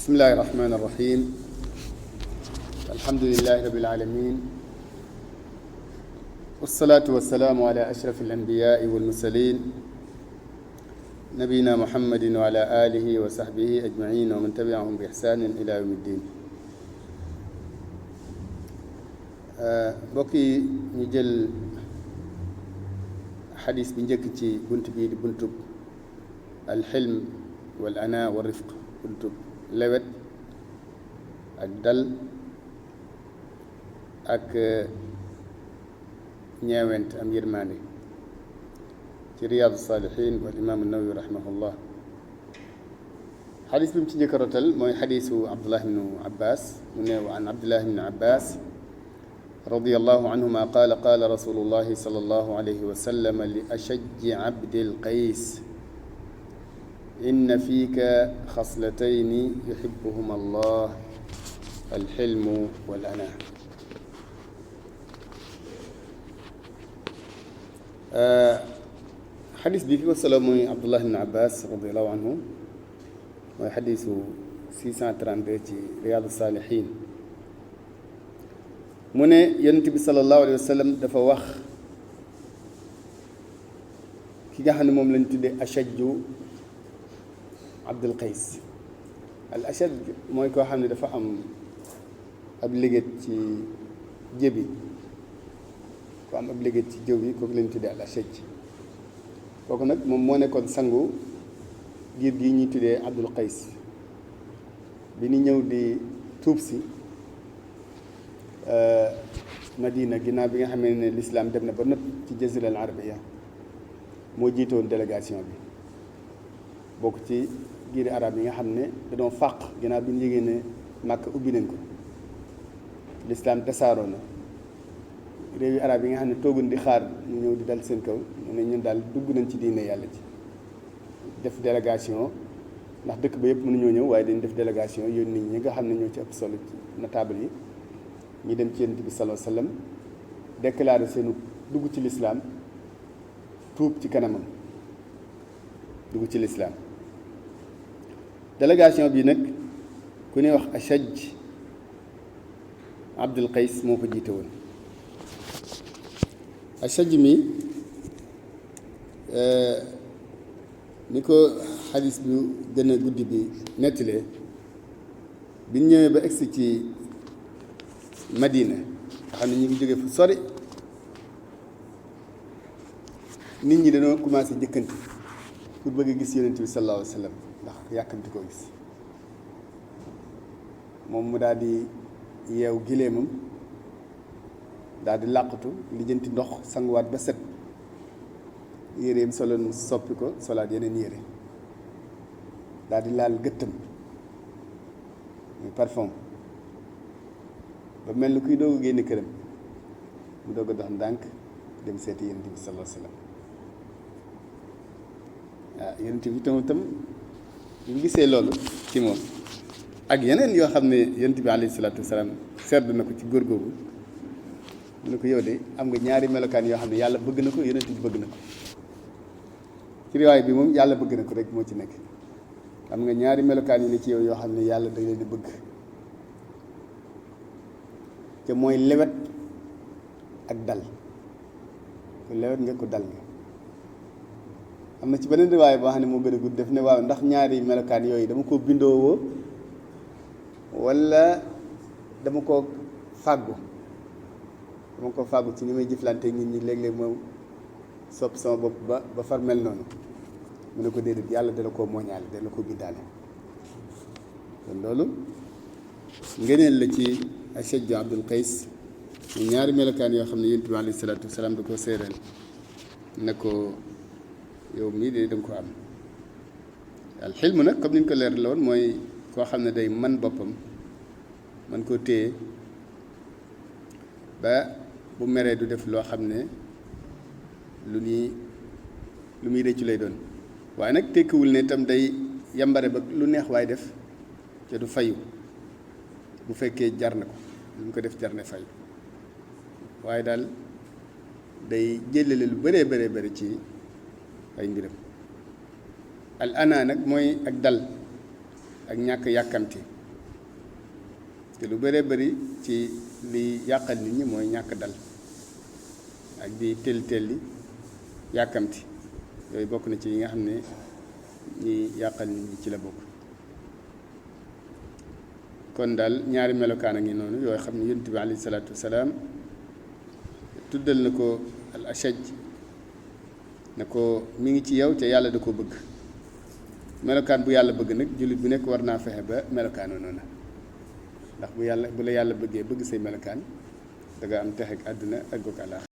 بسم الله الرحمن الرحيم الحمد لله رب العالمين والصلاة والسلام على أشرف الأنبياء والمرسلين نبينا محمد وعلى آله وصحبه أجمعين ومن تبعهم بإحسان إلى يوم الدين. بقي نجل حديث بنجك تي بنت بي بنت الحلم والأناء والرفق بنت lewet ak dal ak ñeewent am yërmande ci Riyadu Salihin wal imam an-Nawawi rahimahullah. xadis bi mu ci njëkk a rotal mooy xadisu Abdullah ibnu Abbas mu ne wa an Abdullah ibnu Abbas radiyallahu anhuma qaala qaala rasulullahi sallallahu alayhi wa sallam li ashajji abdil qays إن فيك خصلتين يحبهما الله الحلم والأناة. حديث بيكي والسلام عبد الله بن عباس رضي الله عنه وحديث 632 رياض الصالحين من ينتبه صلى الله عليه وسلم دفا وخ كيغا خاني موم لنج تودé ashajju Abdul Qays al ashad mooy koo xam ne dafa am ab liggéey ci jëbi ku am ab liggéey ci jëw bi kooku lañ tuddee al ashaj kooku nag moom moo nekkoon sangu giir gi ñuy tuddee Abdul Qays bi ni ñëw di tuub si Madina ginnaaw bi nga xamee ne l'islam dem na ba nëpp ci jazira al arabiya moo jiitoon délégation bi bokk ci giiri arab yi nga xam ne dañoo fàq ginnaaw bi ñu yégée ne Màkka ubbi nañ ko lislaam tasaaroo na réewi arab yi nga xam ne toogun di xaar ñu ñëw di dal seen kaw ñu ne ñun daal dugg nañ ci diine yàlla ci def délégation ndax dëkk ba yëpp mënuñoo ñëw waaye dañ def délégation yónni ñi nga xam ne ñoo ci ëpp solo ci notable yi ñu dem ci Yonent bi sallallahu alayhi wa sallam déclaré seenu dugg ci lislaam tuub ci kanamam dugg ci lislaam délégation bi nag ku ñuy wax Ashaj Abdul Qays moo ko jiite woon. Ashaj mi ni ko xadis bu gën a guddi bi nettalee bi ñu ñëwee ba egsi ci Madina nga xam ne ñu ngi jóge fu sori nit ñi dañoo commencé njëkkante pour bëgg a gis Yonent bi sallallahu alayhi wa sallam ndax yàkkamti koo gis moom mu daal di yeew gileemam daal di làqatu lijjanti ndox sanguwaat ba set yéreem soloon mu soppi ko solaat yeneen yére daal di laal gëttam muy parfum ba mel ni kuy doog a génn këram mu doog a dox ndànk dem seeti Yonent bi sallallahu alayhi wa sallam waaw Yonent bi tam ñu gisee loolu ci moom ak yeneen yoo xam ne Yonent bi alayhi salaatu wasalaam seetlu na ko ci góor googu mu ne ko yow de am nga ñaari melokaan yoo xam ne yàlla bëgg na ko Yonent bi bëgg na ko ci riwaay bi moom yàlla bëgg na ko rek moo ci nekk am nga ñaari melokaan yi ne ci yow yoo xam ne yàlla da leen di bëgg te mooy lewet ak dal ku lewet nga ko dal nga am na ci beneen riwaay boo xam ne moo gën a gudd def ne waaw ndax ñaari melokaan yooyu dama ko bindoowoo walla dama ko fàggu ci ni may jëflante nit ñi léeg-léeg moom sopp sama bopp ba far mel noonu mu ne ko déedéet yàlla dala koo mooñaale dala ko bindaale kon loolu ngëneel la ci Ashaj Abdul Qays ñaari melokaan yoo xam ne Yonent bi alayhi salaatu wasalaam da ko séeréel ne ko yow mii de danga ko am alxilm nag comme ni ñu ko leer la woon mooy koo xam ne day man boppam man koo téye ba bu meree du def loo xam ne lu muy rëccu lay doon waaye nag tekkiwul ne itam day yambare ba lu neex waaye def te du fayu bu fekkee jar na ko lu mu ko def jar na fayu waaye daal day jëlale lu bëree bëri ci ay mbiram al ana nag mooy ak dal ak ñàkk yàkkamti te lu bëree bëri ci li yàqal nit ñi mooy ñàkk dal ak di telli yàkkamti yooyu bokk na ci yi nga xam ne ñi yàqal nit ñi ci la bokk. kon daal ñaari melokaan a ngi noonu yoo xam ne yonent bi alayhi salaatu wasalaam tuddal na ko al ashaj na ko mi ngi ci yow te yàlla da ko bëgg. melokaan bu yàlla bëgg nag jullit bu nekk war naa fexe ba melokaanoo noonu ndax bu la yàlla bëggee bëgg say melokaan da nga am texek àdduna ak goog àllaaxira